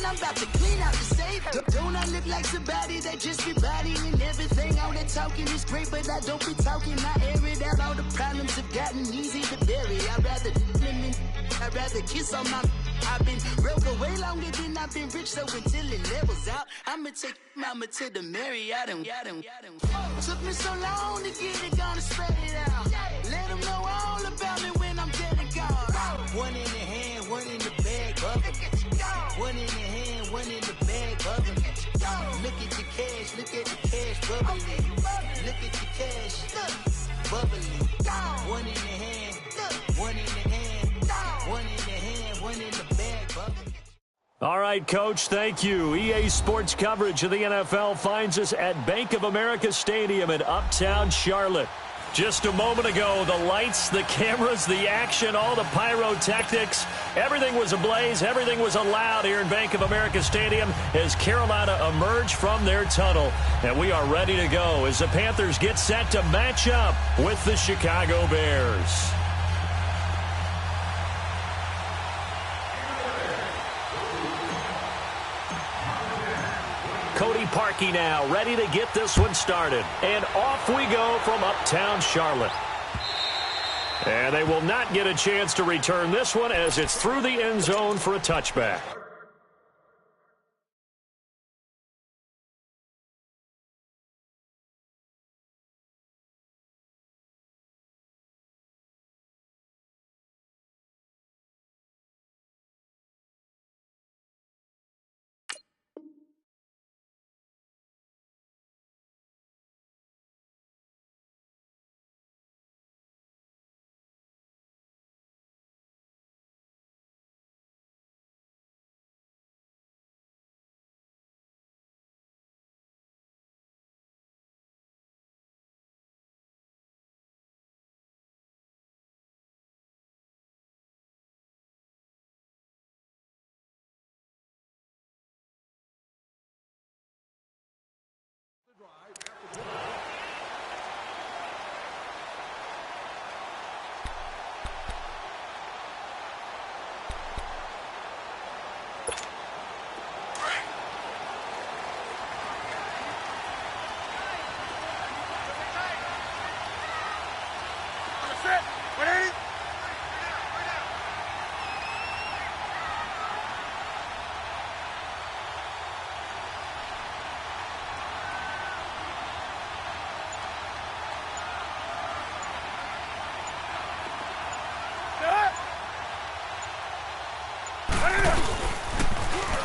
I'm about to clean out the safe. Don't I look like somebody that just be bodying everything? All that talking is great, but I don't be talking. I air it out. All the problems have gotten easy to bury. I'd rather kiss on my. I've been broke way longer than I've been rich, so until it levels out, I'ma take mama to the Marriott and took me so long to get it, gonna spread it out. Let them know all about me when I'm dead and gone. One in the hand, one in the bag, bubbling. One in the hand, one in the bag, bubbling. Look at the cash, look at the cash, bubbling. Look at the cash, bubbling. One in the hand, one in the hand, one in the hand, one in the bag, bubbling. All right, Coach, thank you. EA Sports coverage of the NFL finds us at Bank of America Stadium in Uptown Charlotte. Just a moment ago, the lights, the cameras, the action, all the pyrotechnics, everything was ablaze, everything was allowed here in Bank of America Stadium as Carolina emerged from their tunnel. And we are ready to go as the Panthers get set to match up with the Chicago Bears. Cody Parkey now ready to get this one started. And off we go from Uptown Charlotte. And they will not get a chance to return this one as it's through the end zone for a touchback.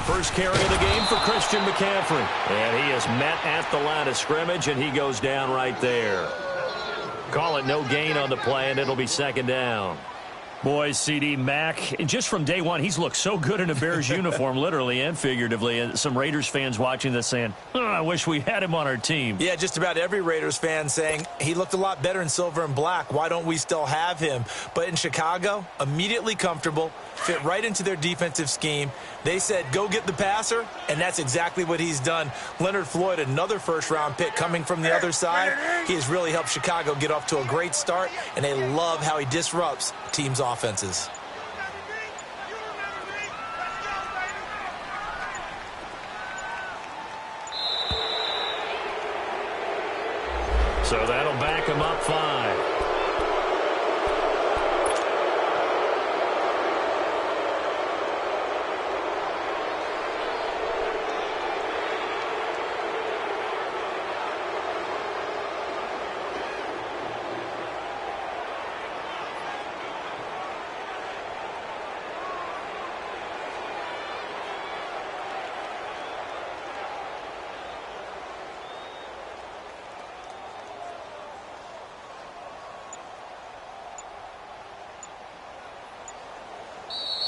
First carry of the game for Christian McCaffrey. And he is met at the line of scrimmage, and he goes down right there. Call it no gain on the play, and it'll be second down. Boy, CD Mack, just from day one, he's looked so good in a Bears uniform, literally and figuratively. And some Raiders fans watching this saying, oh, I wish we had him on our team. Yeah, just about every Raiders fan saying he looked a lot better in silver and black. Why don't we still have him? But in Chicago, immediately comfortable, fit right into their defensive scheme. They said, go get the passer, and that's exactly what he's done. Leonard Floyd, another first-round pick coming from the other side. He has really helped Chicago get off to a great start, and they love how he disrupts teams' offenses. So that'll back him up 5.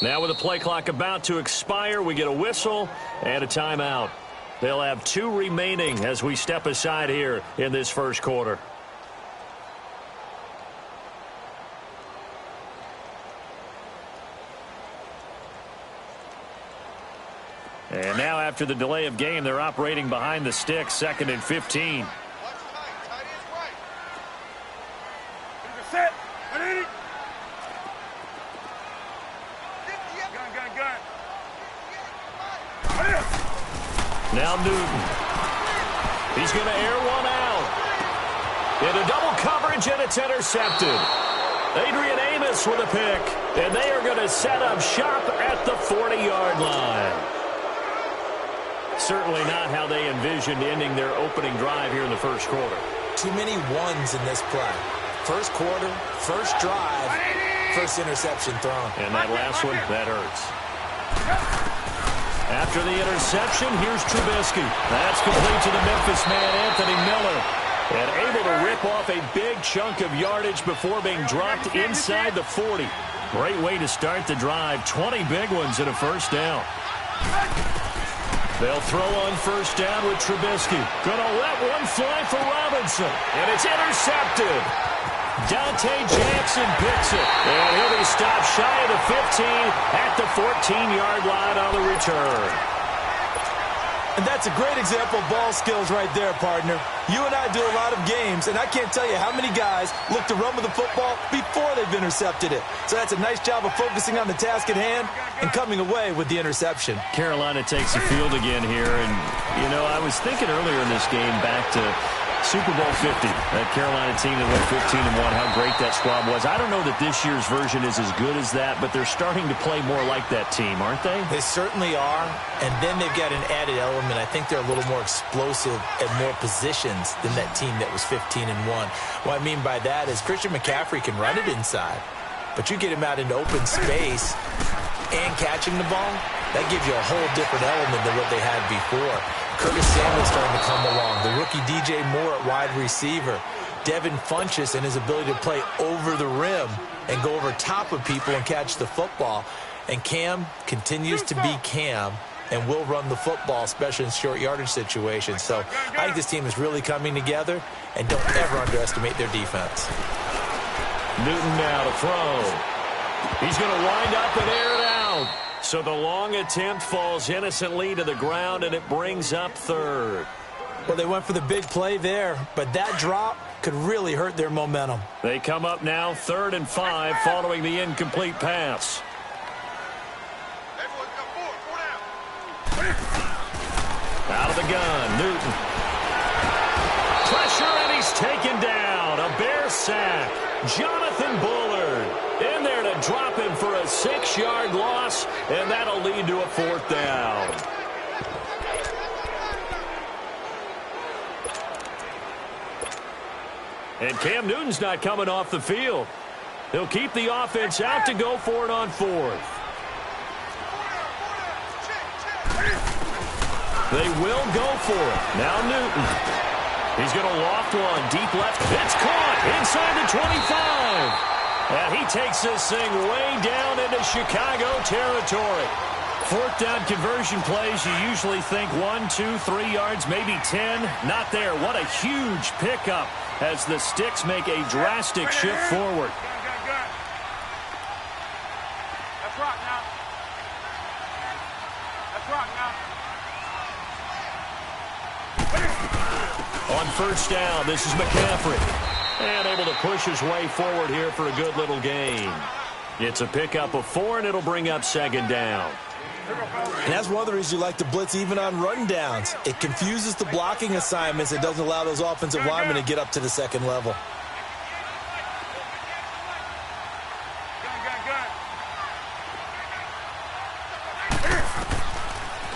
Now with the play clock about to expire, we get a whistle and a timeout. They'll have 2 remaining as we step aside here in this first quarter. And now after the delay of game, they're operating behind the sticks, 2nd and 15. Now Newton. He's going to air one out. Into double coverage, and it's intercepted. Adrian Amos with a pick, and they are going to set up shop at the 40-yard line. Certainly not how they envisioned ending their opening drive here in the first quarter. Too many ones in this play. First quarter, first drive, first interception thrown. And that last one, that hurts. After the interception, here's Trubisky. That's complete to the Memphis man, Anthony Miller. And able to rip off a big chunk of yardage before being dropped inside the 40. Great way to start the drive. 20 big ones and a first down. They'll throw on first down with Trubisky. Gonna let one fly for Robinson. And it's intercepted. Dante Jackson picks it. And he'll be stopped shy of the 15 at the 14-yard line on the return. And that's a great example of ball skills right there, partner. You and I do a lot of games, and I can't tell you how many guys look to run with the football before they've intercepted it. So that's a nice job of focusing on the task at hand and coming away with the interception. Carolina takes the field again here, and, you know, I was thinking earlier in this game back to Super Bowl 50, that Carolina team that went 15-1, how great that squad was. I don't know that this year's version is as good as that, but they're starting to play more like that team, aren't they? They certainly are, and then they've got an added element. I think they're a little more explosive at more positions than that team that was 15-1. What I mean by that is Christian McCaffrey can run it inside, but you get him out into open space and catching the ball, that gives you a whole different element than what they had before. Curtis Samuel's starting to come along. The rookie DJ Moore at wide receiver. Devin Funchess and his ability to play over the rim and go over top of people and catch the football. And Cam continues to be Cam and will run the football, especially in short yardage situations. So I think this team is really coming together, and don't ever underestimate their defense. Newton now to throw. He's going to wind up and air it out. So the long attempt falls innocently to the ground, and it brings up third. Well, they went for the big play there, but that drop could really hurt their momentum. They come up now 3rd and 5 following the incomplete pass. Out of the gun, Newton. Pressure, and he's taken down. A Bear sack. Jonathan Bullard in there to drop him for a 6-yard loss, and that'll lead to a 4th down. And Cam Newton's not coming off the field. He'll keep the offense out to go for it on 4th. They will go for it. Now Newton. He's going to loft one. Deep left. It's caught inside the 25. And he takes this thing way down into Chicago territory. 4th down conversion plays, you usually think 1, 2, 3 yards, maybe 10. Not there. What a huge pickup as the Sticks make a drastic shift forward. Let's rock now. Let's rock now. On 1st down, this is McCaffrey. And able to push his way forward here for a good little gain. It's a pickup of 4, and it'll bring up 2nd down. And that's one of the reasons you like to blitz even on run downs. It confuses the blocking assignments. It doesn't allow those offensive linemen to get up to the 2nd level.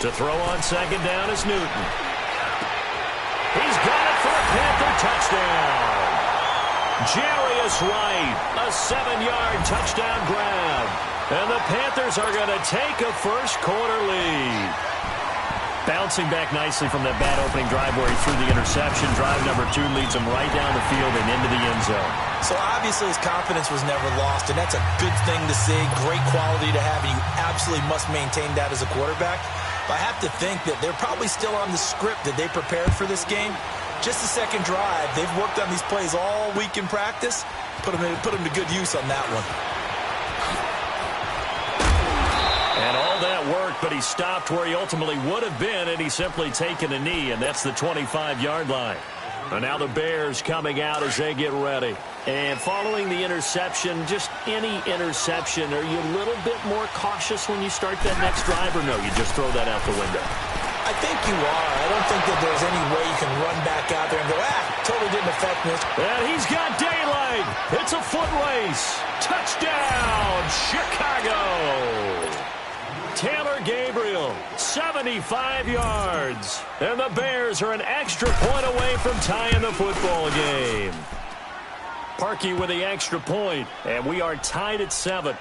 To throw on 2nd down is Newton. He's got it for a Panther touchdown. Jarius Wright, a 7-yard touchdown grab. And the Panthers are going to take a first-quarter lead. Bouncing back nicely from that bad opening drive where he threw the interception. Drive number 2 leads him right down the field and into the end zone. So obviously his confidence was never lost, and that's a good thing to see. Great quality to have, and you absolutely must maintain that as a quarterback. But I have to think that they're probably still on the script that they prepared for this game. Just the second drive. They've worked on these plays all week in practice. Put them to good use on that one. And all that worked, but he stopped where he ultimately would have been, and he's simply taken a knee, and that's the 25-yard line. And now the Bears coming out as they get ready. And following the interception, just any interception, are you a little bit more cautious when you start that next drive, or no, you just throw that out the window? I think you are. I don't think that there's any way you can run back out there and go, totally didn't affect me. And he's got daylight. It's a foot race. Touchdown, Chicago. Taylor Gabriel, 75 yards. And the Bears are an extra point away from tying the football game. Parkey with the extra point, and we are tied at 7.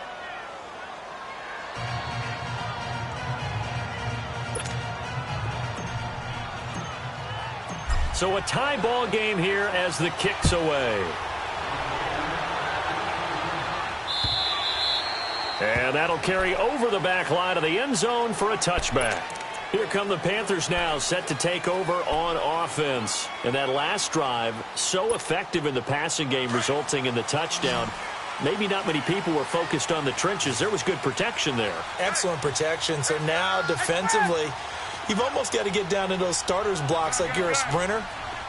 So a tie ball game here as the kick's away. And that'll carry over the back line of the end zone for a touchback. Here come the Panthers now, set to take over on offense. And that last drive, so effective in the passing game, resulting in the touchdown. Maybe not many people were focused on the trenches. There was good protection there. Excellent protection. So now defensively, you've almost got to get down to those starters blocks like you're a sprinter.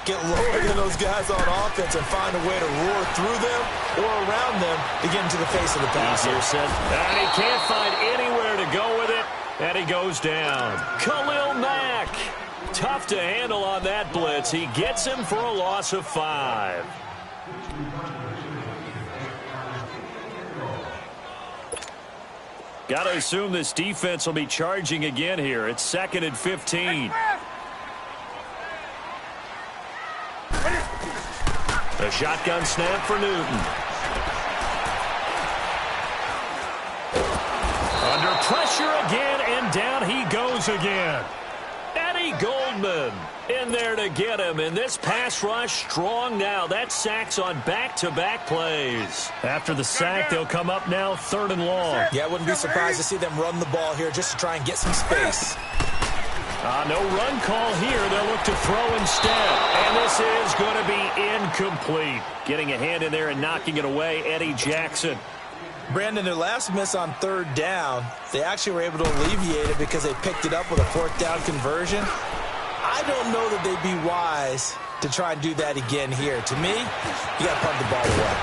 Get lower than those guys on offense and find a way to roar through them or around them to get into the face of the passer. And he can't find anywhere to go with it, and he goes down. Khalil Mack, tough to handle on that blitz. He gets him for a loss of 5. Got to assume this defense will be charging again here. It's 2nd and 15. A shotgun snap for Newton. Under pressure again, and down he goes again. Eddie Goldman in there to get him, and this pass rush strong now. That sack's on back-to-back plays. After the sack, they'll come up now 3rd and long. Yeah, I wouldn't be surprised to see them run the ball here just to try and get some space. No run call here. They'll look to throw instead. And this is going to be incomplete. Getting a hand in there and knocking it away, Eddie Jackson. Brandon, their last miss on 3rd down, they actually were able to alleviate it because they picked it up with a 4th down conversion. I don't know that they'd be wise to try and do that again here. To me, you got to punt the ball away.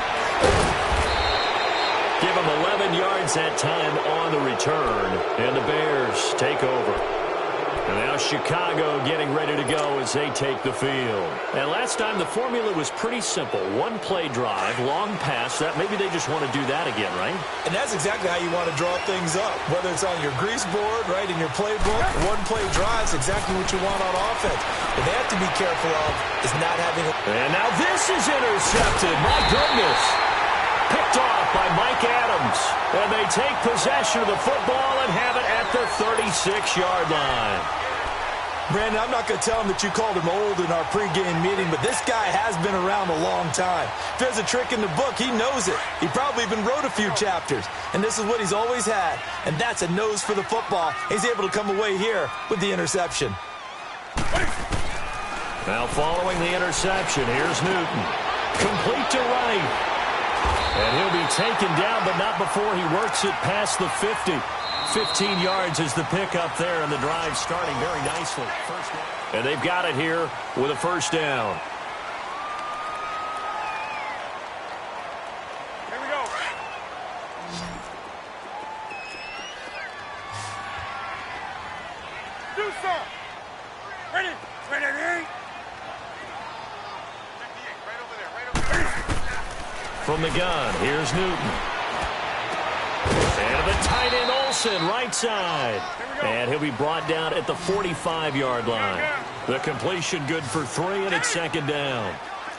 Give them 11 yards that time on the return. And the Bears take over. And now Chicago getting ready to go as they take the field. And last time the formula was pretty simple. One play drive, long pass. That maybe they just want to do that again, right? And that's exactly how you want to draw things up. Whether it's on your grease board, right, in your playbook, one play drive is exactly what you want on offense. What they have to be careful of is not having And now this is intercepted. My goodness. Picked off by Mike Adams. And they take possession of the football and have it at the 36-yard line. Brandon, I'm not going to tell him that you called him old in our pregame meeting, but this guy has been around a long time. If there's a trick in the book, he knows it. He probably even wrote a few chapters, and this is what he's always had, and that's a nose for the football. He's able to come away here with the interception. Now following the interception, here's Newton. Complete to right. And he'll be taken down, but not before he works it past the 50. 15 yards is the pickup there, and the drive starting very nicely. And they've got it here with a 1st down. Here we go. Do some. Ready? Ready? From the gun, here's Newton. And the tight end Olsen, right side. And he'll be brought down at the 45-yard line. The completion good for 3, and it's 2nd down.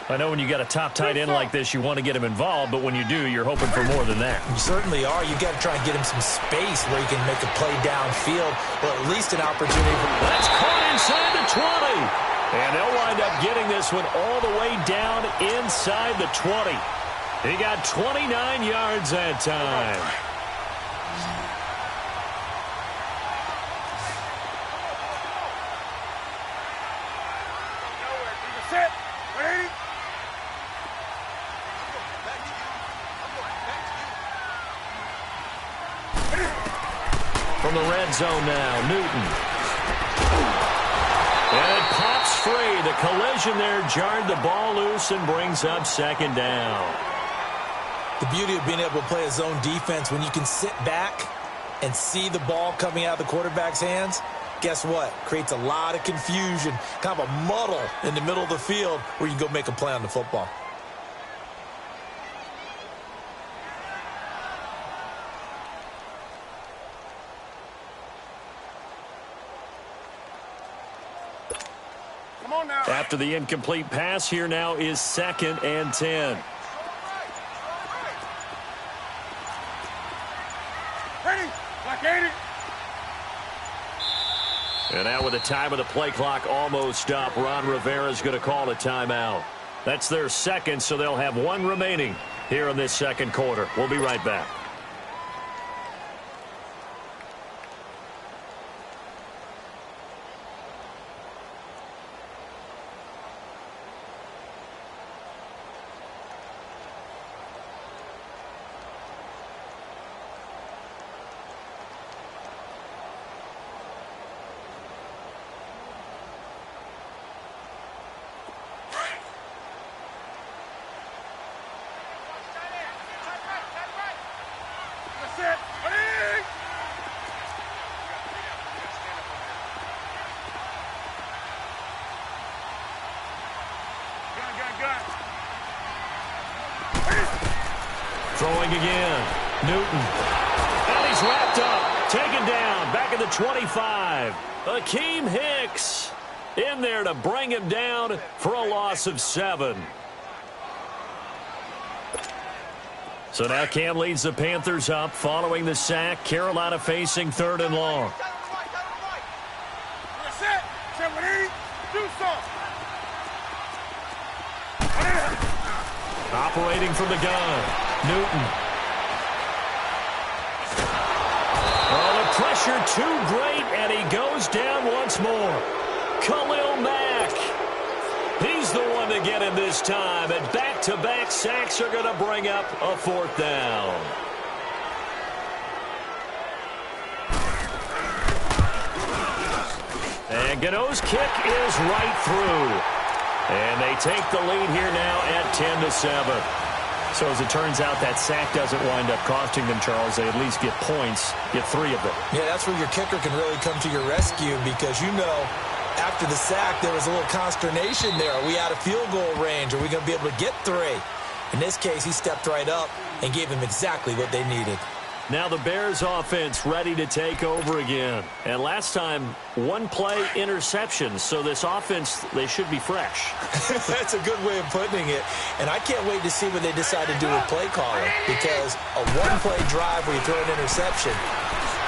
I know when you got a top tight end like this, you want to get him involved, but when you do, you're hoping for more than that. You certainly are. You got to try and get him some space where he can make a play downfield, or at least an opportunity. That's caught inside the 20. And they'll wind up getting this one all the way down inside the 20. He got 29 yards that time. Set. Ready? From the red zone now, Newton. And it pops free. The collision there jarred the ball loose and brings up 2nd down. The beauty of being able to play a zone defense when you can sit back and see the ball coming out of the quarterback's hands guess what? Creates a lot of confusion, kind of a muddle in the middle of the field where you can go make a play on the football. Come on now. After the incomplete pass, here now is 2nd and 10. Ready? Like 80. And now with the time of the play clock almost up, Ron Rivera's going to call a timeout. That's their second, so they'll have one remaining here in this second quarter. We'll be right back. Throwing again. Newton. And he's wrapped up. Taken down. Back at the 25. Akeem Hicks in there to bring him down for a loss of 7. So now Cam leads the Panthers up following the sack. Carolina facing 3rd and long. That's it. 7-8. Do something. Operating from the gun. Newton. Oh, the pressure too great, and he goes down once more. Khalil Mack. He's the one to get him this time, and back-to-back sacks are going to bring up a 4th down. And Gano's kick is right through. And they take the lead here now at 10-7. So as it turns out, that sack doesn't wind up costing them, Charles. They at least get points, get 3 of them. Yeah, that's where your kicker can really come to your rescue because, you know, after the sack, there was a little consternation there. Are we out of field goal range? Are we going to be able to get 3? In this case, he stepped right up and gave them exactly what they needed. Now the Bears offense ready to take over again. And last time, 1-play interceptions. So this offense, they should be fresh. That's a good way of putting it. And I can't wait to see what they decide to do with play calling. Because a 1-play drive where you throw an interception,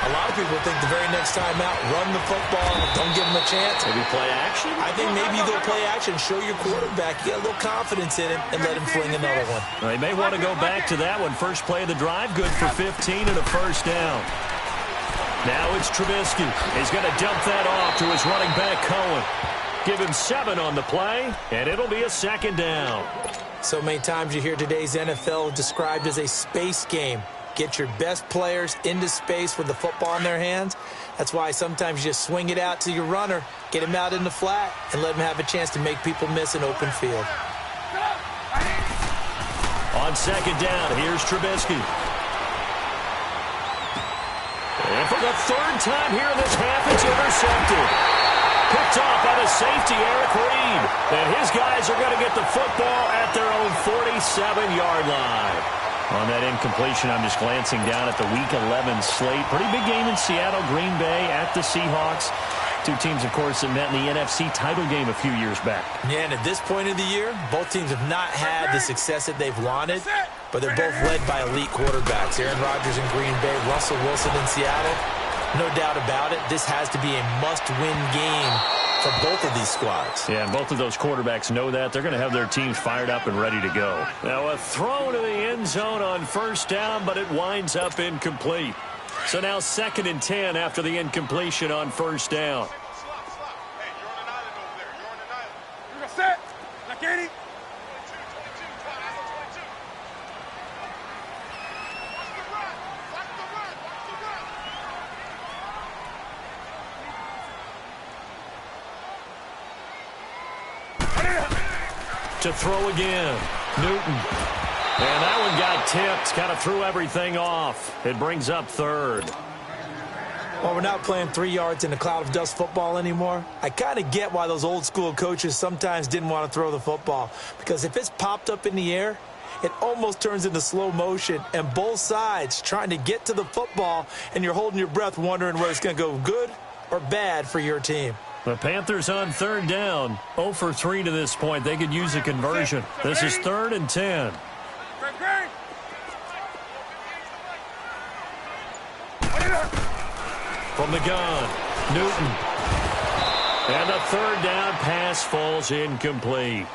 a lot of people think the very next time out, run the football, don't give them a chance. Maybe play action? I think maybe they'll play action, show your quarterback, you got a little confidence in him, and let him fling another one. Well, they may want to go back to that one. First play of the drive, good for 15 and a 1st down. Now it's Trubisky. He's going to dump that off to his running back, Cohen. Give him 7 on the play, and it'll be a 2nd down. So many times you hear today's NFL described as a space game. Get your best players into space with the football in their hands. That's why sometimes you just swing it out to your runner, get him out in the flat, and let him have a chance to make people miss an open field. On 2nd down, here's Trubisky. And for the 3rd time here in this half, it's intercepted. Picked off by the safety, Eric Reed. And his guys are going to get the football at their own 47-yard line. On that incompletion, I'm just glancing down at the Week 11 slate. Pretty big game in Seattle, Green Bay at the Seahawks. 2 teams, of course, that met in the NFC title game a few years back. Yeah, and at this point of the year, both teams have not had the success that they've wanted, but they're both led by elite quarterbacks. Aaron Rodgers in Green Bay, Russell Wilson in Seattle. No doubt about it, this has to be a must-win game for both of these squads. Yeah, and both of those quarterbacks know that. They're going to have their teams fired up and ready to go. Now a throw to the end zone on 1st down, but it winds up incomplete. So now 2nd and 10 after the incompletion on 1st down. Hey, you're on an island over there. You're on an island. You're going to set. Like 80. 22. Watch the run. Watch the run. Watch the run. To throw again. Newton. And that one got tipped. Kind of threw everything off. It brings up 3rd. Well, we're not playing 3 yards in a cloud of dust football anymore. I kind of get why those old school coaches sometimes didn't want to throw the football. Because if it's popped up in the air, it almost turns into slow motion. And both sides trying to get to the football, and you're holding your breath wondering whether it's going to go good or bad for your team. The Panthers on third down. 0 for 3 to this point. They could use a conversion. This is 3rd and 10. From the gun, Newton. And the 3rd down pass falls incomplete.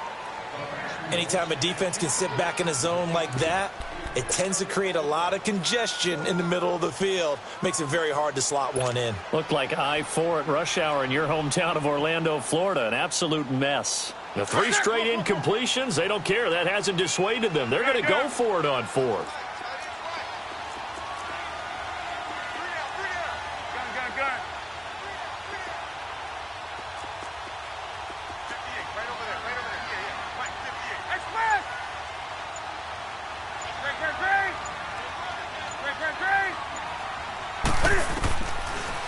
Anytime a defense can sit back in a zone like that, it tends to create a lot of congestion in the middle of the field. Makes it very hard to slot one in. Looked like I-4 at rush hour in your hometown of Orlando, Florida. An absolute mess. The 3 straight incompletions, they don't care. That hasn't dissuaded them. They're going to go for it on 4th.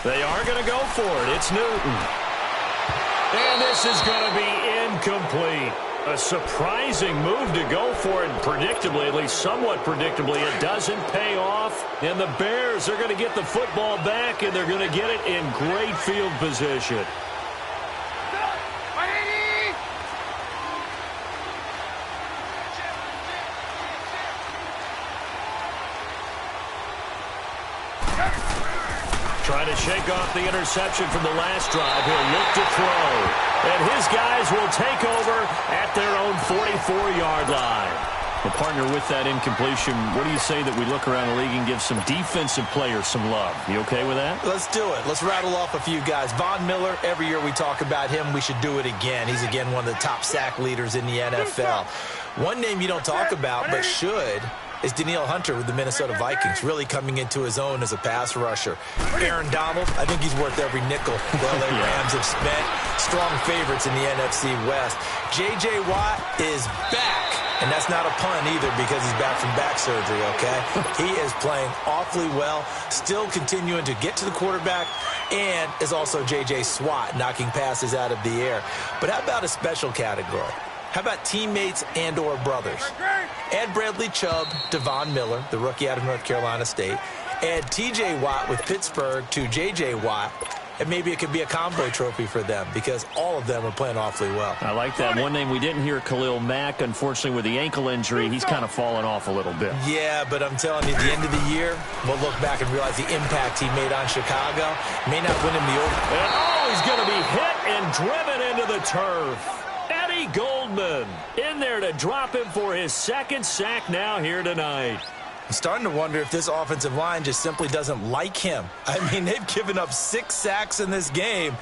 They are going to go for it. It's Newton. And this is going to be incomplete. A surprising move to go for it. Predictably, at least somewhat predictably, it doesn't pay off. And the Bears are going to get the football back, and they're going to get it in great field position. Trying to shake off the interception from the last drive. He'll look to throw. And his guys will take over at their own 44-yard line. The partner with that incompletion, what do you say that we look around the league and give some defensive players some love? You okay with that? Let's do it. Let's rattle off a few guys. Von Miller, every year we talk about him, we should do it again. He's, again, one of the top sack leaders in the NFL. One name you don't talk about but should is Danielle Hunter with the Minnesota Vikings, really coming into his own as a pass rusher. Aaron Donald, I think he's worth every nickel the LA Rams have spent. Strong favorites in the NFC West. J.J. Watt is back. And that's not a pun either because he's back from back surgery, okay? He is playing awfully well, still continuing to get to the quarterback, and is also J.J. Swat, knocking passes out of the air. But how about a special category? How about teammates and or brothers? Add Bradley Chubb to Von Miller, the rookie out of North Carolina State. Add T.J. Watt with Pittsburgh to J.J. Watt. And maybe it could be a combo trophy for them because all of them are playing awfully well. I like that. One name we didn't hear, Khalil Mack. Unfortunately, with the ankle injury, he's kind of fallen off a little bit. Yeah, but I'm telling you, at the end of the year, we'll look back and realize the impact he made on Chicago. May not win him the over. And, he's going to be hit and driven into the turf. Eddie Goldman in there to drop him for his 2nd sack now here tonight. I'm starting to wonder if this offensive line just simply doesn't like him. I mean, they've given up 6 sacks in this game.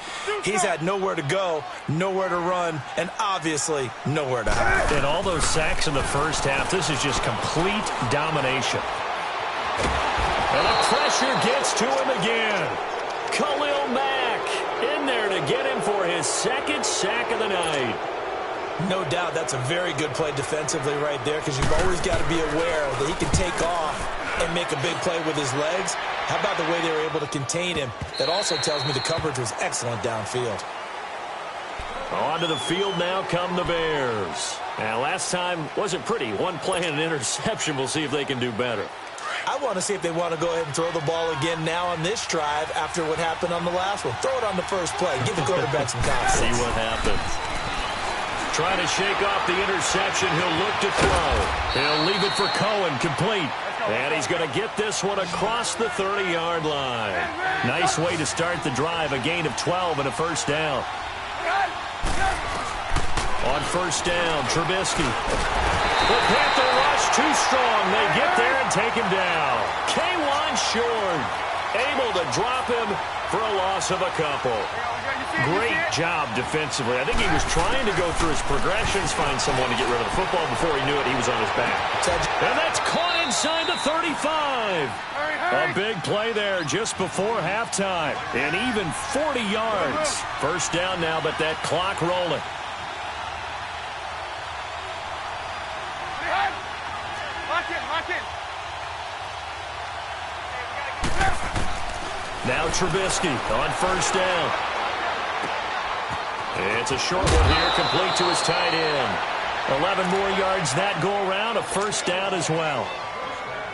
He's had nowhere to go, nowhere to run, and obviously nowhere to hide. And all those sacks in the first half, this is just complete domination. And the pressure gets to him again. Khalil Mack in there to get him for his 2nd sack of the night. No doubt that's a very good play defensively right there because you've always got to be aware that he can take off and make a big play with his legs. How about the way they were able to contain him? That also tells me the coverage was excellent downfield. Onto the field now come the Bears. Now, last time wasn't pretty. One play and an interception. We'll see if they can do better. I want to see if they want to go ahead and throw the ball again now on this drive after what happened on the last one. Throw it on the first play. Give the quarterback some confidence. See what happens. Trying to shake off the interception. He'll look to throw. He'll leave it for Cohen, complete. And he's going to get this one across the 30-yard line. Nice way to start the drive. A gain of 12 and a first down. On first down, Trubisky. The Panther rush too strong. They get there and take him down. K1 short. Able to drop him for a loss of a couple. Great job defensively. I think he was trying to go through his progressions, find someone to get rid of the football. Before he knew it, he was on his back. And that's caught inside the 35. A big play there just before halftime. And even 40 yards. First down now, but that clock rolling. Now Now Trubisky on first down. It's a short one here, complete to his tight end. 11 more yards that go around, a first down as well.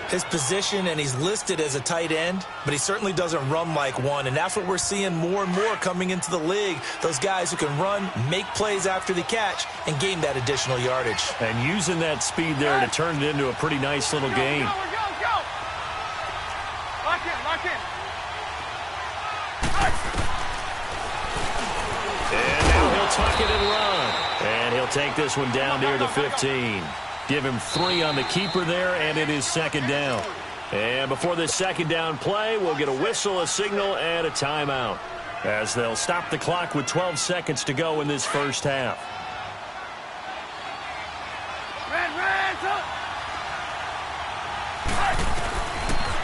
His position, and he's listed as a tight end, but he certainly doesn't run like one, and that's what we're seeing more and more coming into the league. Those guys who can run, make plays after the catch, and gain that additional yardage. And using that speed there to turn it into a pretty nice little game. Go. Lock in. And now he'll tuck it and run. And he'll take this one down near the 15. Give him 3 on the keeper there, and it is second down. And before this second down play, we'll get a whistle, a signal, and a timeout, as they'll stop the clock with 12 seconds to go in this first half.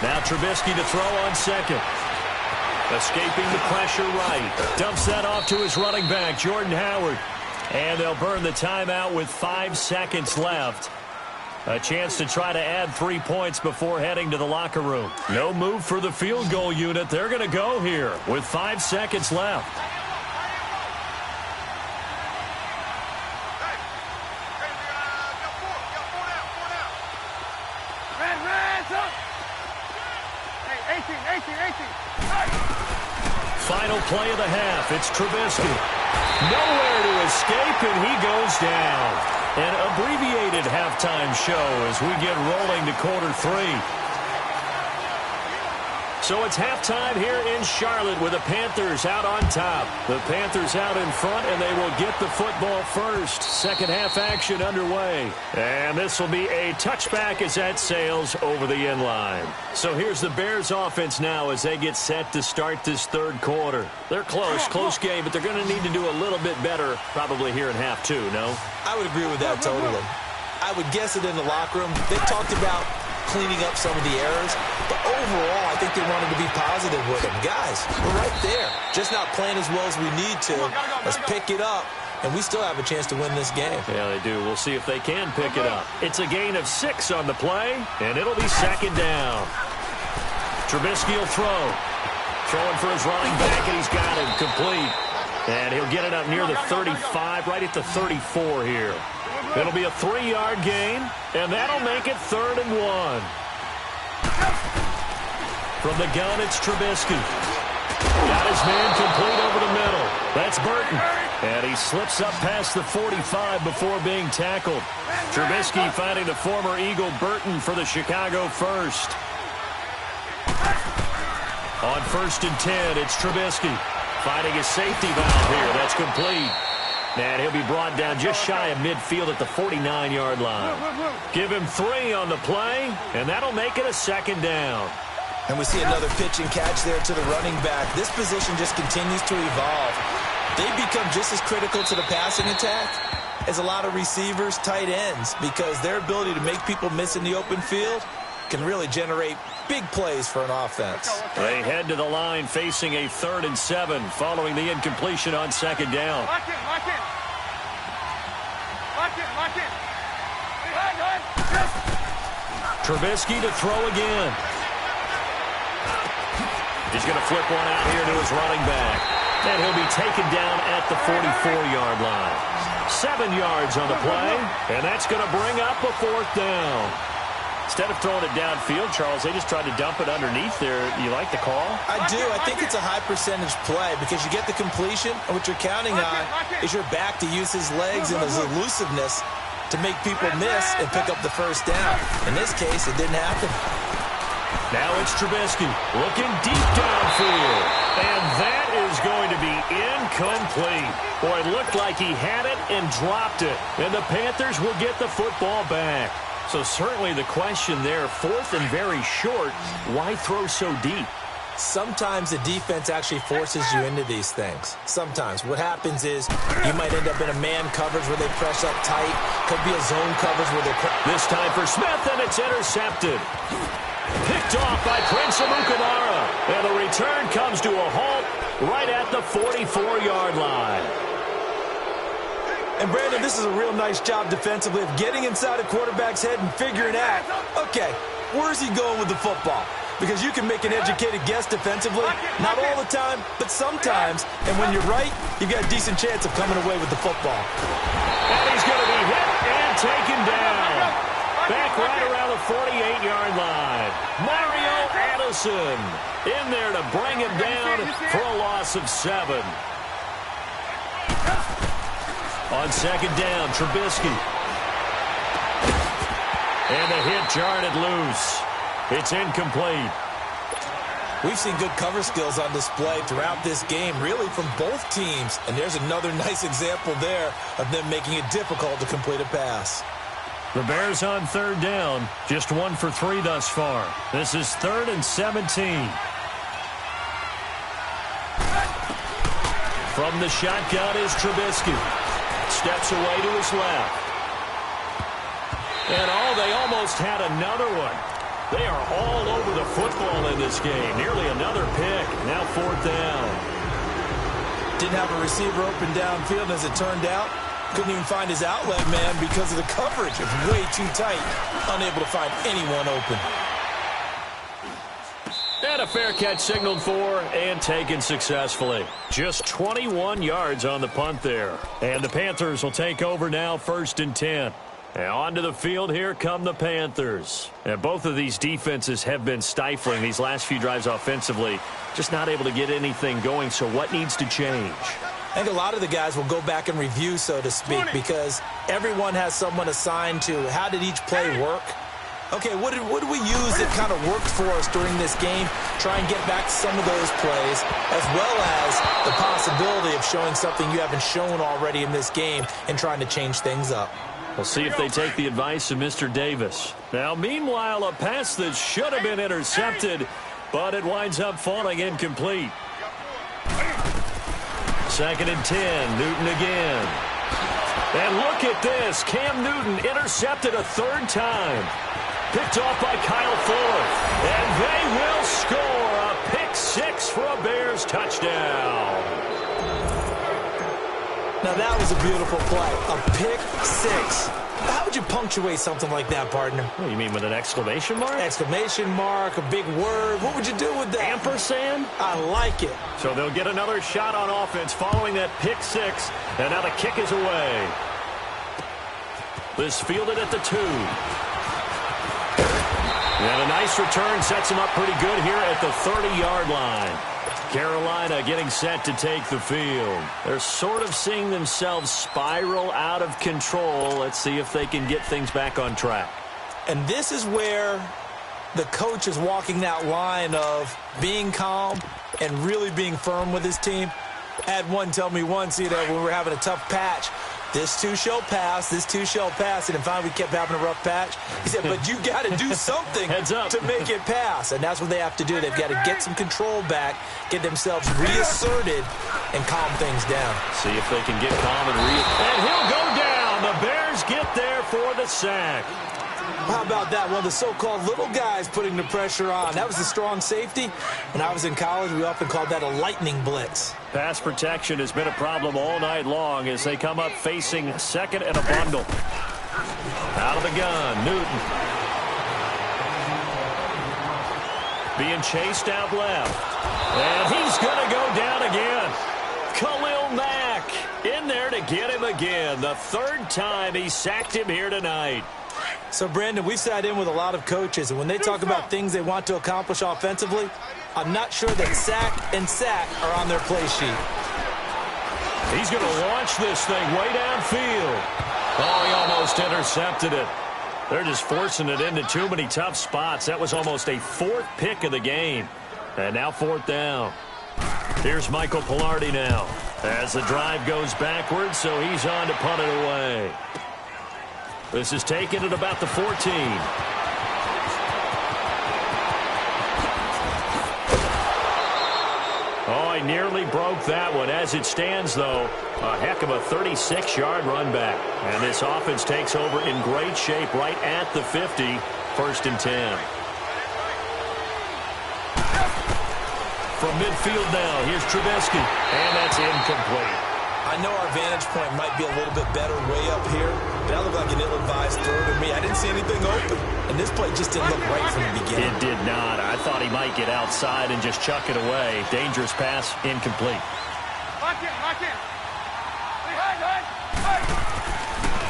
Now Trubisky to throw on second. Escaping the pressure right. Dumps that off to his running back, Jordan Howard. And they'll burn the timeout with 5 seconds left. A chance to try to add 3 points before heading to the locker room. No move for the field goal unit. They're going to go here with 5 seconds left. Final play of the half. It's Trubisky. Nowhere to escape, and he goes down. An abbreviated halftime show as we get rolling to quarter 3. So it's halftime here in Charlotte with the Panthers out on top. The Panthers out in front, and they will get the football first. Second half action underway. And this will be a touchback as that sails over the end line. So here's the Bears offense now as they get set to start this third quarter. They're close game, but they're going to need to do a little bit better probably here in half 2, no? I would agree with that totally. I would guess it in the locker room. They talked about cleaning up some of the errors, but overall, I think they wanted to be positive with them. Guys, we're right there. Just not playing as well as we need to. Let's pick it up, and we still have a chance to win this game. Yeah, they do. We'll see if they can pick it up. It's a gain of 6 on the play, and it'll be second down. Trubisky will throw. Throwing for his running back, and he's got him complete. And he'll get it up near the 35, right at the 34 here. It'll be a 3-yard gain, and that'll make it 3rd and 1. From the gun, it's Trubisky. Got his man complete over the middle. That's Burton. And he slips up past the 45 before being tackled. Trubisky finding the former Eagle Burton for the Chicago first. On 1st and 10, it's Trubisky. Finding a safety valve here. That's complete. And he'll be brought down just shy of midfield at the 49-yard line. Give him 3 on the play, and that'll make it a second down. And we see another pitch and catch there to the running back. This position just continues to evolve. They become just as critical to the passing attack as a lot of receivers, tight ends, because their ability to make people miss in the open field can really generate big plays for an offense. They head to the line facing a 3rd and 7 following the incompletion on second down. Lock in. Trubisky to throw again. He's going to flip one out here to his running back. And he'll be taken down at the 44-yard line. 7 yards on the play, and that's going to bring up a 4th down. Instead of throwing it downfield, Charles, they just tried to dump it underneath there. You like the call? I do. I think it's a high percentage play because you get the completion, and what you're counting on is your back to use his legs and his elusiveness to make people miss and pick up the first down. In this case, it didn't happen. Now it's Trubisky looking deep downfield. And that is going to be incomplete. Boy, it looked like he had it and dropped it. And the Panthers will get the football back. So certainly the question there, 4th and very short, why throw so deep? Sometimes the defense actually forces you into these things. Sometimes. What happens is you might end up in a man coverage where they press up tight. Could be a zone coverage where they... This time for Smith, and it's intercepted. Picked off by Prince Amukamara. And the return comes to a halt right at the 44-yard line. And, Brandon, this is a real nice job defensively of getting inside a quarterback's head and figuring out, okay, where's he going with the football? because you can make an educated guess defensively. Not all the time, but sometimes. And when you're right, you've got a decent chance of coming away with the football. And he's going to be hit and taken down. Back right around the 48-yard line. Mario Addison in there to bring him down for a loss of 7. On second down, Trubisky. And the hit jarred it loose. It's incomplete. We've seen good cover skills on display throughout this game, really from both teams. And there's another nice example there of them making it difficult to complete a pass. The Bears on third down, just 1 for 3 thus far. This is 3rd and 17. From the shotgun is Trubisky. Steps away to his left. And they almost had another one. They are all over the football in this game. Nearly another pick. Now 4th down. Didn't have a receiver open downfield, as it turned out. Couldn't even find his outlet man because of the coverage. It was way too tight. Unable to find anyone open. And a fair catch signaled for and taken successfully. Just 21 yards on the punt there. And the Panthers will take over now, 1st and 10. And onto the field, here come the Panthers. And both of these defenses have been stifling these last few drives offensively. Just not able to get anything going, so what needs to change? I think a lot of the guys will go back and review, so to speak, because everyone has someone assigned to how did each play work. Okay, what did we use that kind of worked for us during this game? Try and get back to some of those plays, as well as the possibility of showing something you haven't shown already in this game and trying to change things up. We'll see if they take the advice of Mr. Davis. Now, meanwhile, a pass that should have been intercepted, but it winds up falling incomplete. 2nd and 10, Newton again. And look at this. Cam Newton intercepted a 3rd time. Picked off by Kyle Fuller. And they will score a pick 6 for a Bears touchdown. Now, that was a beautiful play. A pick 6. How would you punctuate something like that, partner? What, you mean with an exclamation mark? Exclamation mark, a big word. What would you do with that? Ampersand? I like it. So they'll get another shot on offense following that pick 6. And now the kick is away. This fielded at the 2. And a nice return sets him up pretty good here at the 30-yard line. Carolina getting set to take the field. They're sort of seeing themselves spiral out of control. Let's see if they can get things back on track. And this is where the coach is walking that line of being calm and really being firm with his team. I had one tell me once, when we were having a tough patch, this too shall pass, this too shall pass. And finally we kept having a rough patch. He said, but you got to do something to make it pass. And that's what they have to do. They've got to get some control back, get themselves reasserted, and calm things down. See if they can get calm and he'll go down. The Bears get there for the sack. How about that? One of the so-called little guys putting the pressure on. That was a strong safety. When I was in college, we often called that a lightning blitz. Pass protection has been a problem all night long as they come up facing 2nd and a bundle. Out of the gun, Newton. Being chased out left. And he's going to go down again. Khalil Mack in there to get him again. The 3rd time he sacked him here tonight. So, Brandon, we sat in with a lot of coaches, and when they talk about things they want to accomplish offensively, I'm not sure that sack and sack are on their play sheet. He's going to launch this thing way downfield. Oh, he almost intercepted it. They're just forcing it into too many tough spots. That was almost a 4th pick of the game. And now 4th down. Here's Michael Pilardi now as the drive goes backwards, so he's on to punt it away. This is taken at about the 14. Oh, he nearly broke that one. As it stands, though, a heck of a 36-yard run back. And this offense takes over in great shape right at the 50, 1st and 10. From midfield now, here's Trubisky. And that's incomplete. I know our vantage point might be a little bit better way up here, but that looked like an ill-advised throw to me. I didn't see anything open, and this play just didn't look right from the beginning. It did not. I thought he might get outside and just chuck it away. Dangerous pass, incomplete. Lock in, lock in. Hey.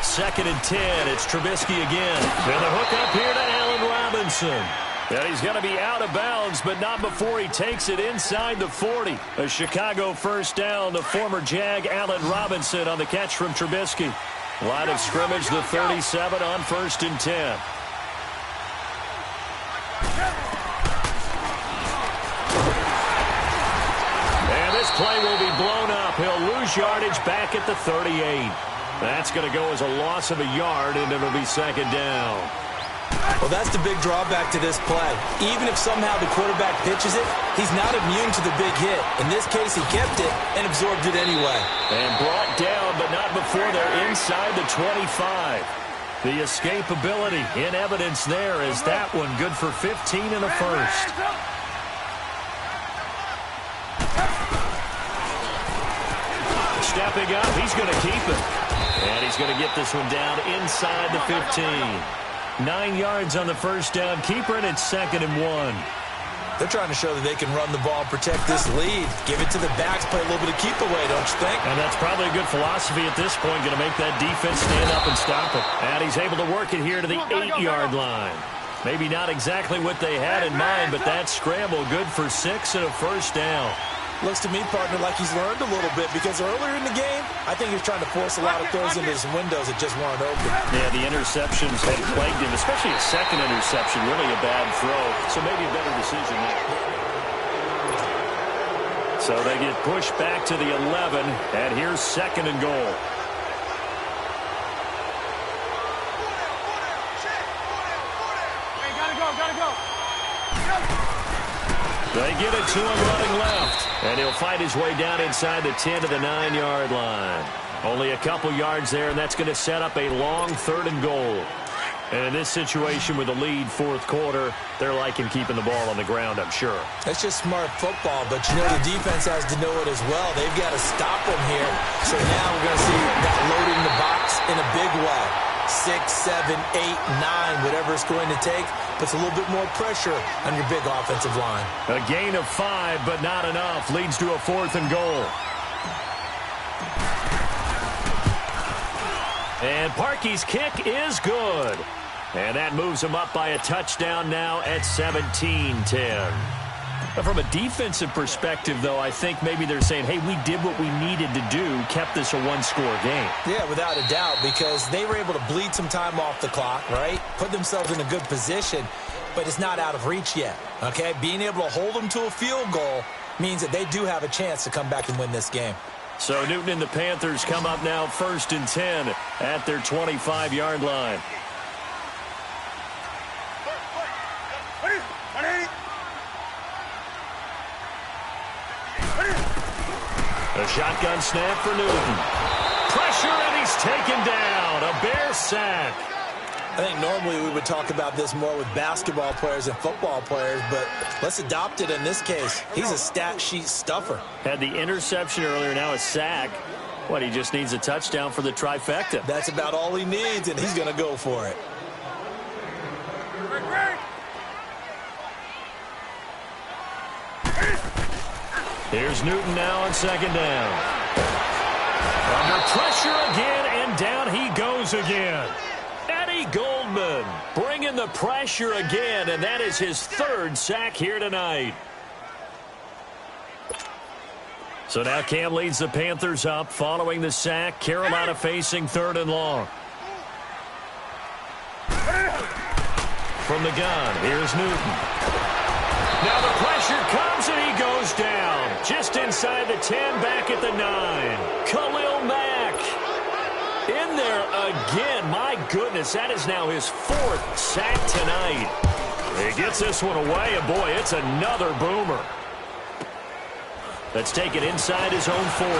2nd and 10. It's Trubisky again. And the hook up here to Allen Robinson. And he's going to be out of bounds, but not before he takes it inside the 40. A Chicago first down. The former Jag, Allen Robinson, on the catch from Trubisky. Line of scrimmage, the 37 on 1st and 10. And this play will be blown up. He'll lose yardage back at the 38. That's going to go as a loss of a yard, and it'll be 2nd down. Well, that's the big drawback to this play. Even if somehow the quarterback pitches it, he's not immune to the big hit. In this case, he kept it and absorbed it anyway. And brought down, but not before they're inside the 25. The escapability in evidence there is that one good for 15 and a first. Stepping up, he's going to keep it. And he's going to get this one down inside the 15. 9 yards on the first down keeper, and it's 2nd and 1. They're trying to show that they can run the ball and protect this lead. Give it to the backs, play a little bit of keep away, don't you think? And that's probably a good philosophy at this point, going to make that defense stand up and stop it. And he's able to work it here to the 8-yard line. Maybe not exactly what they had in mind, but that scramble good for 6 and a first down. Looks to me, partner, like he's learned a little bit, because earlier in the game, I think he was trying to force a lot of throws into his windows that just weren't open. Yeah, the interceptions had plagued him, especially a second interception, really a bad throw. So maybe a better decision there. So they get pushed back to the 11, and here's 2nd and goal. Hey, gotta go. They give it to him running left. And he'll fight his way down inside the 10 to the 9-yard line. Only a couple yards there, and that's going to set up a long 3rd and goal. And in this situation with the lead 4th quarter, they're liking keeping the ball on the ground, I'm sure. That's just smart football, but you know the defense has to know it as well. They've got to stop him here. So now we're going to see that loading the box in a big way. 6, 7, 8, 9, whatever it's going to take, puts a little bit more pressure on your big offensive line. A gain of 5, but not enough. Leads to a 4th and goal. And Parkey's kick is good. And that moves him up by a touchdown now at 17-10. From a defensive perspective, though, I think maybe they're saying, hey, we did what we needed to do, kept this a one-score game. Yeah, without a doubt, because they were able to bleed some time off the clock, right? Put themselves in a good position, but it's not out of reach yet, okay? Being able to hold them to a field goal means that they do have a chance to come back and win this game. So Newton and the Panthers come up now 1st and 10 at their 25-yard line. A shotgun snap for Newton. Pressure, and he's taken down. A Bear sack. I think normally we would talk about this more with basketball players and football players, but let's adopt it in this case. He's a stat sheet stuffer. Had the interception earlier, now a sack. What, he just needs a touchdown for the trifecta. That's about all he needs, and he's going to go for it. Here's Newton now on 2nd down. Under pressure again, and down he goes again. Eddie Goldman bringing the pressure again, and that is his 3rd sack here tonight. So now Cam leads the Panthers up following the sack. Carolina facing 3rd and long. From the gun, here's Newton. Now the pressure comes, and he goes down. Just inside the 10, back at the 9. Khalil Mack in there again. My goodness, that is now his 4th sack tonight. He gets this one away, and boy, it's another boomer. Let's take it inside his own 40.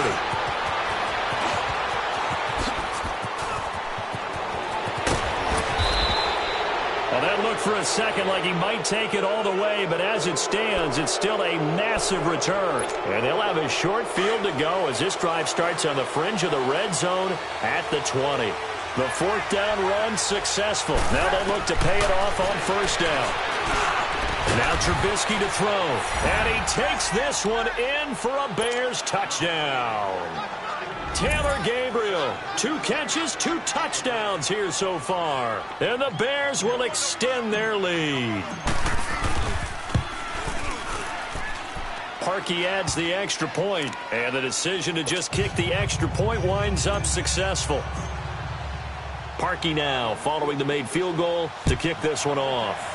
Well, that looked for a second like he might take it all the way, but as it stands, it's still a massive return. And they'll have a short field to go as this drive starts on the fringe of the red zone at the 20. The fourth down run successful. Now they look to pay it off on first down. Now Trubisky to throw. And he takes this one in for a Bears touchdown. Taylor Gabriel, 2 catches, 2 touchdowns here so far. And the Bears will extend their lead. Parkey adds the extra point, and the decision to just kick the extra point winds up successful. Parkey now following the made field goal to kick this one off.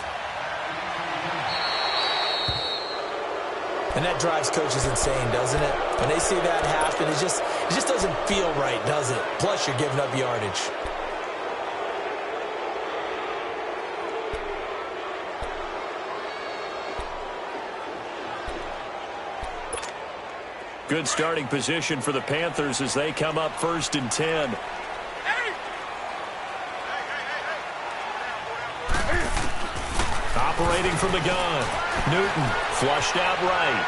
And that drives coaches insane, doesn't it? When they see that happen, it just doesn't feel right, does it? Plus, you're giving up yardage. Good starting position for the Panthers as they come up 1st and 10. Operating from the gun. Newton flushed out right.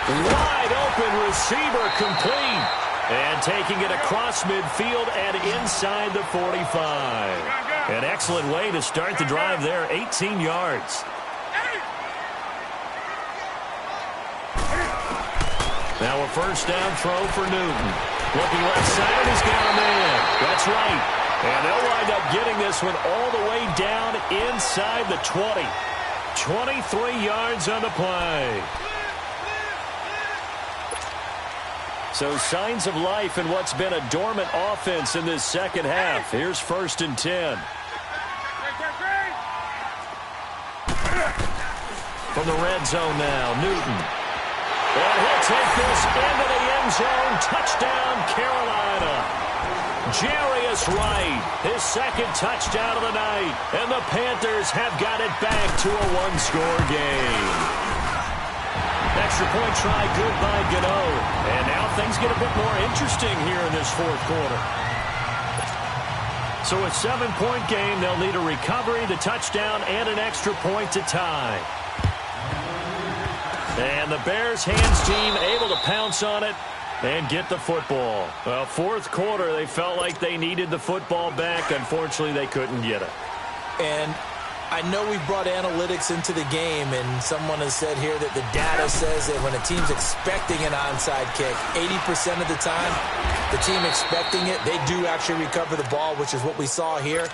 Wide open receiver complete. And taking it across midfield and inside the 45. An excellent way to start the drive there. 18 yards. Now a first down throw for Newton. Looking left side, he's got a man. That's right. And they'll wind up getting this one all the way down inside the 20. 23 yards on the play. So signs of life in what's been a dormant offense in this second half. Here's 1st and 10. From the red zone now, Newton. And he'll take this into the end zone. Touchdown, Carolina. Jarius Wright, his second touchdown of the night. And the Panthers have got it back to a one-score game. Extra point try good by Gano. And now things get a bit more interesting here in this fourth quarter. So a 7-point game, they'll need a recovery, the touchdown, and an extra point to tie. And the Bears hands team able to pounce on it and get the football. Well, fourth quarter, they felt like they needed the football back. Unfortunately, they couldn't get it. And I know we brought analytics into the game, and someone has said here that the data says that when a team's expecting an onside kick, 80% of the time, the team expecting it, they do actually recover the ball, which is what we saw here.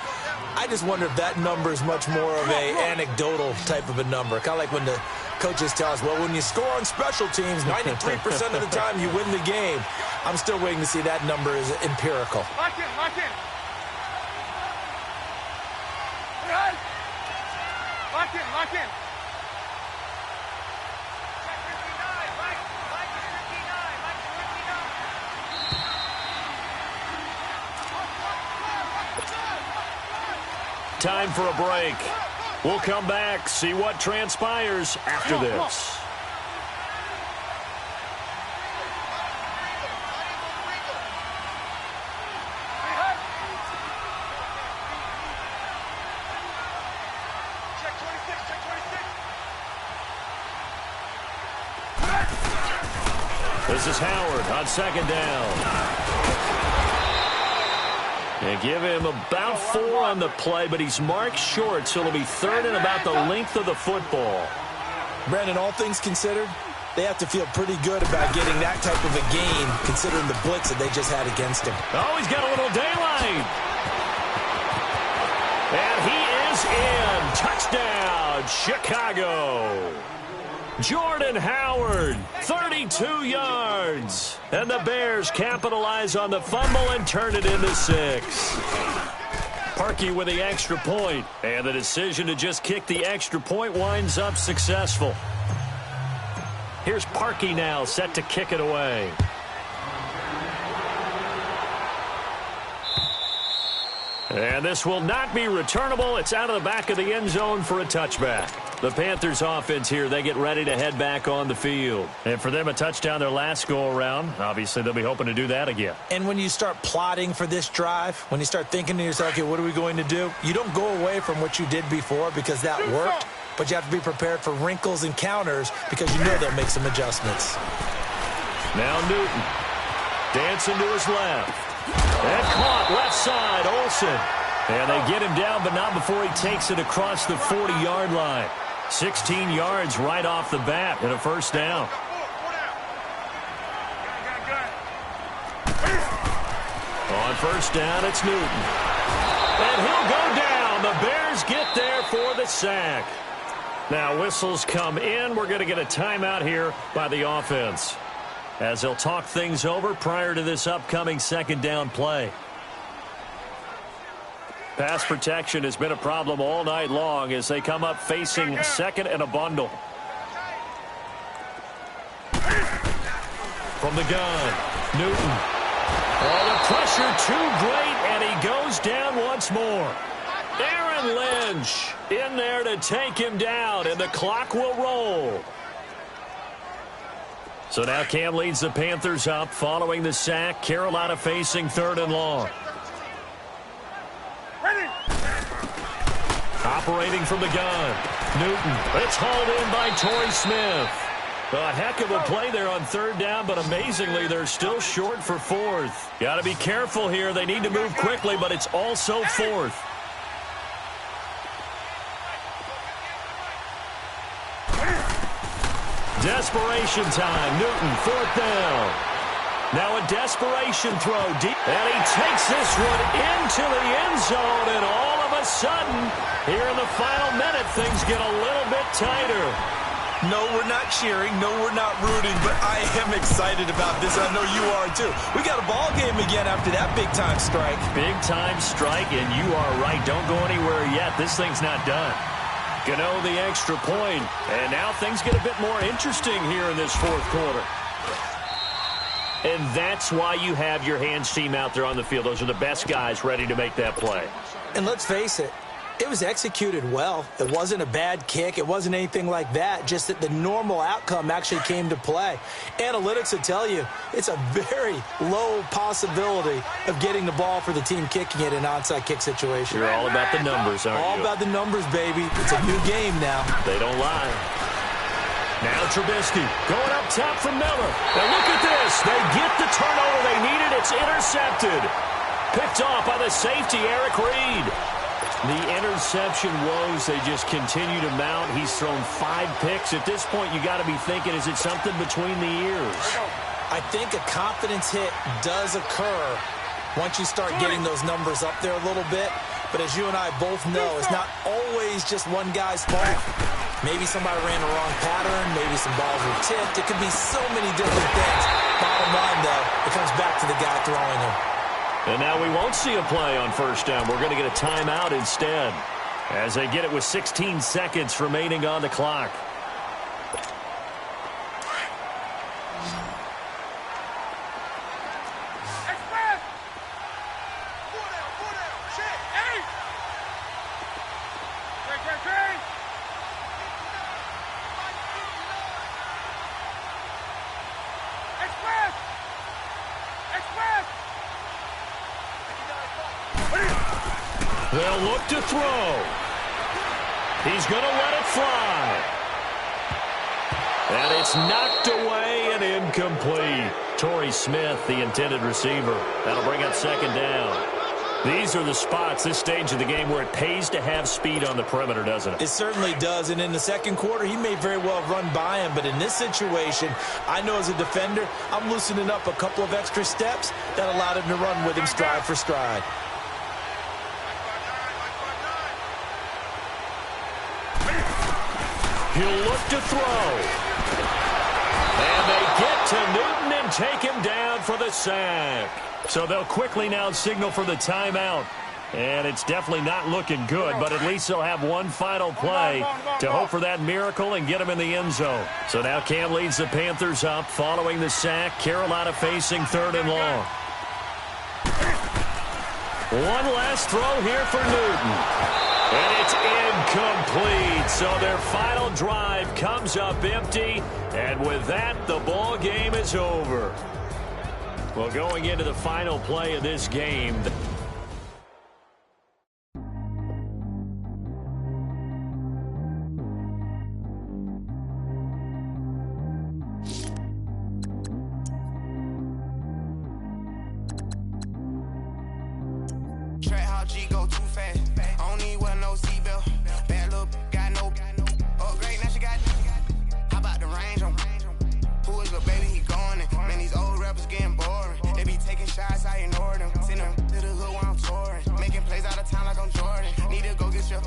I just wonder if that number is much more of a anecdotal type of a number. Kind of like when the coaches tell us, well, when you score on special teams, 93% of the time you win the game. I'm still waiting to see that number is empirical. Lock in, lock in. Lock in, lock in. Time for a break. We'll come back, see what transpires after this. This is Howard on second down. They give him about 4 on the play, but he's marked short, so it'll be 3rd and about the length of the football. Brandon, all things considered, they have to feel pretty good about getting that type of a game, considering the blitz that they just had against him. Oh, he's got a little daylight. And he is in. Touchdown, Chicago. Jordan Howard, 32 yards. And the Bears capitalize on the fumble and turn it into 6. Parkey with the extra point. And the decision to just kick the extra point winds up successful. Here's Parkey now set to kick it away. And this will not be returnable. It's out of the back of the end zone for a touchback. The Panthers offense here, they get ready to head back on the field. And for them, a touchdown their last go-around. Obviously, they'll be hoping to do that again. And when you start plotting for this drive, when you start thinking to yourself, okay, what are we going to do? You don't go away from what you did before because that worked, but you have to be prepared for wrinkles and counters because you know they'll make some adjustments. Now Newton dancing to his left. And caught left side, Olsen. And they get him down, but not before he takes it across the 40-yard line. 16 yards right off the bat and a first down. On first down, it's Newton. And he'll go down. The Bears get there for the sack. Now whistles come in. We're going to get a timeout here by the offense, as they'll talk things over prior to this upcoming second down play. Pass protection has been a problem all night long as they come up facing second and a bundle. From the gun, Newton. Oh, the pressure too great, and he goes down once more. Aaron Lynch in there to take him down, and the clock will roll. So now Cam leads the Panthers up following the sack. Carolina facing third and long. Operating from the gun, Newton. It's hauled in by Torrey Smith. A heck of a play there on third down, but amazingly, they're still short for fourth. Got to be careful here. They need to move quickly, but it's also fourth. Desperation time. Newton, fourth down. Now a desperation throw deep. And he takes this one into the end zone, and all of a sudden, here in the final minute, things get a little bit tighter. No, we're not cheering. No, we're not rooting, but I am excited about this. I know you are, too. We got a ball game again after that big-time strike. Big-time strike, and you are right. Don't go anywhere yet. This thing's not done. Gano the extra point, and now things get a bit more interesting here in this fourth quarter. And that's why you have your hands team out there on the field. Those are the best guys ready to make that play. And let's face it, it was executed well. It wasn't a bad kick. It wasn't anything like that, just that the normal outcome actually came to play. Analytics will tell you it's a very low possibility of getting the ball for the team kicking it in an onside kick situation. You're all about the numbers, aren't you? All about the numbers, baby. It's a new game now. They don't lie. Now Trubisky going up top from Miller. Now look at this. They get the turnover they needed. It's intercepted. Picked off by the safety, Eric Reed. The interception woes, they just continue to mount. He's thrown 5 picks. At this point, you got to be thinking, is it something between the ears? I think a confidence hit does occur once you start getting those numbers up there a little bit. But as you and I both know, it's not always just one guy's fault. Maybe somebody ran the wrong pattern. Maybe some balls were tipped. It could be so many different things. Bottom line, though, it comes back to the guy throwing them. And now we won't see a play on first down. We're going to get a timeout instead, as they get it with 16 seconds remaining on the clock. They'll look to throw. He's going to let it fly. And it's knocked away and incomplete. Torrey Smith, the intended receiver. That'll bring up second down. These are the spots, this stage of the game, where it pays to have speed on the perimeter, doesn't it? It certainly does. And in the second quarter, he may very well run by him. But in this situation, I know as a defender, I'm loosening up a couple of extra steps that allowed him to run with him stride for stride. He'll look to throw. And they get to Newton and take him down for the sack. So they'll quickly now signal for the timeout. And it's definitely not looking good, but at least they'll have one final play to hope for that miracle and get him in the end zone. So now Cam leads the Panthers up following the sack. Carolina facing third and long. One last throw here for Newton. And it's incomplete. So their final drive comes up empty. And with that, the ball game is over. Well, going into the final play of this game, G go too fast. I don't need wear no seatbelt. Bad little got no upgrade. Now she got. How about the range on? Who is the baby? He going in. Man, these old rappers getting boring. They be taking shots, I ignore them. Send them to the hood while I'm touring. Making plays out of town like I'm Jordan. Need to go get your.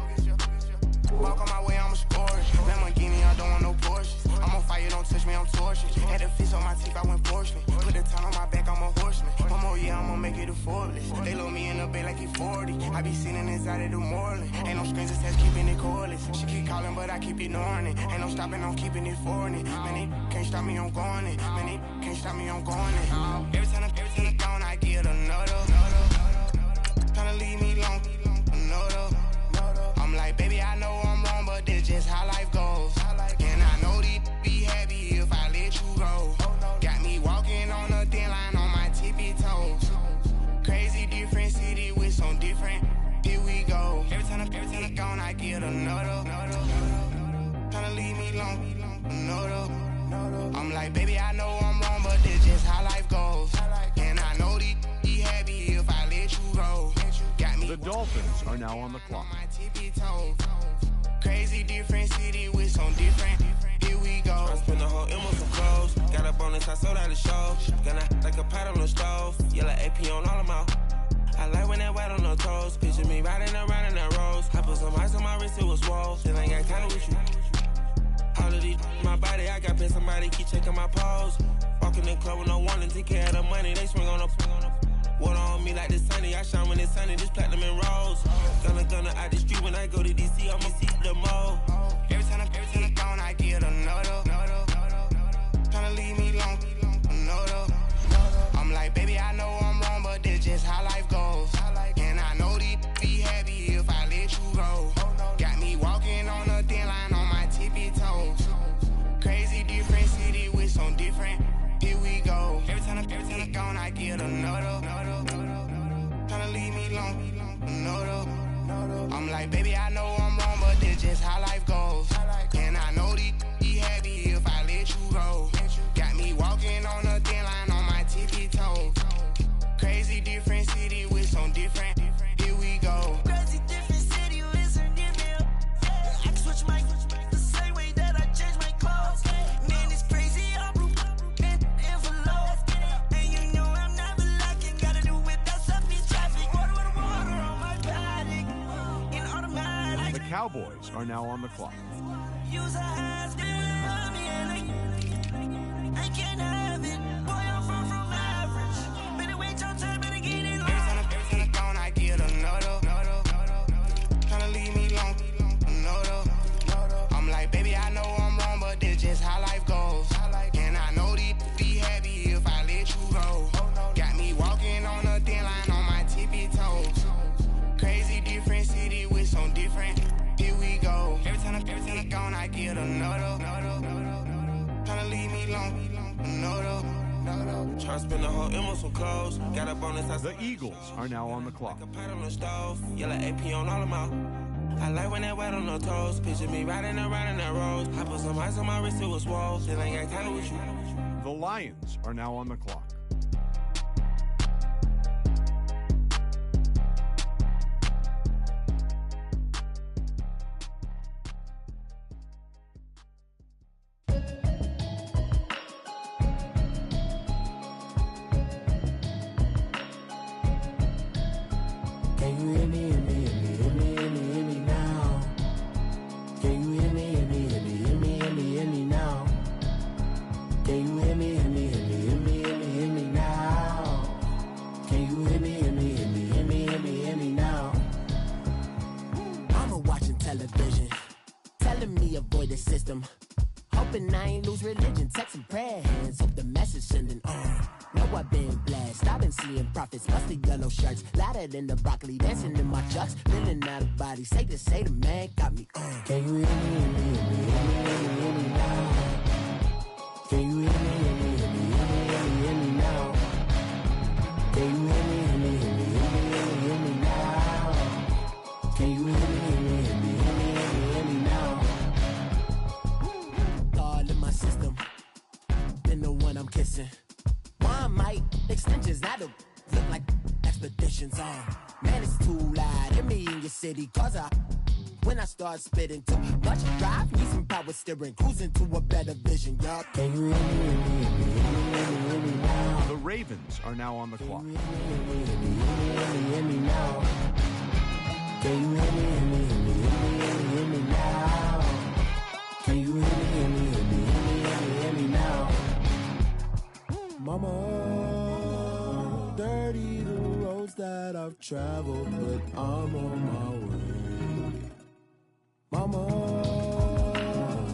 Walk on my way, I'ma score it. Lamborghini, I don't want no Porsches. I'm on fire, don't touch me, I'm tortured. Had the fish on my teeth, I went fortunate. Put the town on my back, I'm a horseman. One more year, I'ma make it affordless. They load me in the bed like he 40. I be sitting inside of the Moreland. Ain't no strings attached, keeping it cordless. She keep calling, but I keep ignoring it. Ain't no stopping, I'm keeping it for it. Man, they can't stop me, I'm going it. Man, they can't stop me, I'm going it. Every time I'm gone, I get another. Tryna leave me long, another. I'm like, baby, I know I'm wrong, but this just how life goes. And I know they'd be happy if I let you go. Got me walking on a thin line on my tippy toes. Crazy different city with some different. Here we go. Every time I'm gone, I get another. Tryna leave me long, another. I'm like, baby, I know I'm wrong, but this just how life goes. And I know they'd be happy if I let you go. The Dolphins are now on the clock. Crazy different city with some different. Here we go. I spent the whole M on some clothes. Got a bonus, I sold out the show. Gonna like a pot on the stove. Yellow AP on all of my. I like when that white on the toes. Picture me riding around in that rose. I put some ice on my wrist, it was swole. Still ain't got time with you. All of these my body, I got paid somebody keep checking my pose. Walking in the club with no warning, take care of the money. They swing on the. Water on me like the sunny, I shine when it's sunny, this platinum and rose. Gonna out the street when I go to DC, I'ma see the mall. Every time I'm gone, I get another. Tryna leave me long, another. I'm like, baby, I know I'm wrong, but this just how life goes. And I know they'd be happy if I let you go. Got me walking on a thin line on my tippy toes. Crazy different city with some different. Here we go. Every time I'm gone, I get another. Tryna leave me long, another. I'm like, baby, I know I'm wrong, but this just how life goes. And I know they'd be happy if I let you go. Got me walking on a thin line on my tippy toes. Crazy different city with some different. Here we go. Crazy different city with some different. I switch my the same way that I change my clothes. Man, it's crazy. I'm in envelope. And you know I'm never lacking. Gotta do it, that's up in traffic. Water on my body. In automatic. The Cowboys are now on the clock. Use a ass, and I can't have it. Boy, I'm far from average. Better wait your time, better get in line. Every time I'm gone, I get another. Tryna leave me long, another. I'm like, baby, I know I'm wrong, but this just how life goes. And I know they'd be happy if I let you go. Got me walking on a thin line on my tippy toes. Crazy different city with some different. Here we go. Every time I'm gone, I get another. Tryna leave me long, another. Tryna spend the whole M on some clothes. Got a bonus. The Eagles are now on the clock. Like a pot on the stove. Yellow AP on all of my. I like when that white on the toes. Picture me riding around in that rose. I put some ice on my wrist, it was swole. Still ain't got time with you. The Lions are now on the clock. Can you hear me, hear me, hear me, hear me, hear me, hear me now? Can you hear me, hear me, hear me, hear me, hear me, hear me now? Can you hear me, hear me, hear me, hear me, hear me, hear me now? Can you hear me, hear me, hear me, hear me, hear me, hear me now? Mama watching television, telling me avoid the system. Hoping I ain't lose religion, texting prayer hands, hope the message sending on. Know I've been blessed, I've been seeing seeing profits, musty yellow shirts, louder than the broccoli, dancing in my chucks, feeling out of body, say the man got me. Can you hear me, hear me, hear me, hear me now? Can you hear me, hear me, hear me, hear me now? Can you hear me, hear me, hear me, hear me now? Can you hear me, hear me, hear me, hear me now? All in my system, been the one I'm kissing. One mic extensions, that'll look like expeditions on. Man, it's too loud. Hit me in your city, cause when I start spitting too much drive, need some power steering, cruising to a better vision, y'all. Can you hear me, hear me, hear me, hear me now? The Ravens are now on the clock. Hear me now. Can you hear me, hear me, hear me, hear me now? Can you hear me, hear me, hear me, hear me now? Mama, dirty the roads that I've traveled, but I'm on my way. Mama,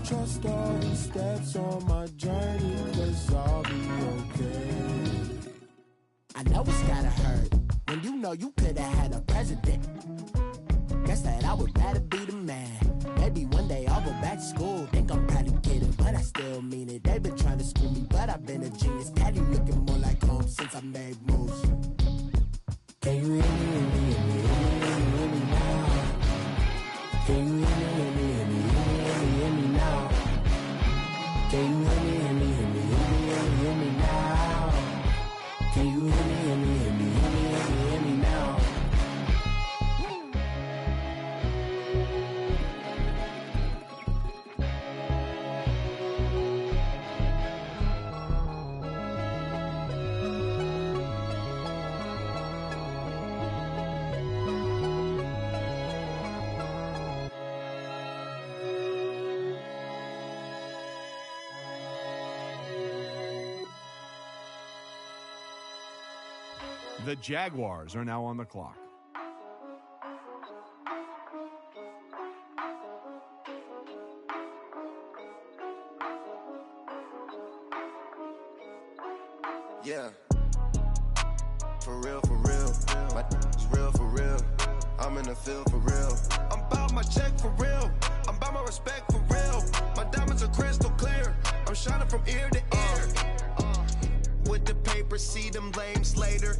trust all the steps on my journey, 'cause I'll be okay. I know it's gotta hurt when you know you could've had a president. Guess that I would rather be the man. Maybe one day I'll go back to school. Think I'm probably kidding, but I still mean it. They've been trying to school me, but I've been a genius. Daddy looking more like home since I made moves. Can you hear me, hear me, hear me, hear me now? Can you hear me, hear me, hear me, hear me now? Can you hear me, hear me, hear me, hear me now? Can you hear me, hear me, hear me, hear me now? The Jaguars are now on the clock. Yeah. For real, for real. My is real, for real. I'm in the field, for real. I'm about my check, for real. I'm about my respect, for real. My diamonds are crystal clear. I'm shining from ear to ear. With the paper, see them lames later.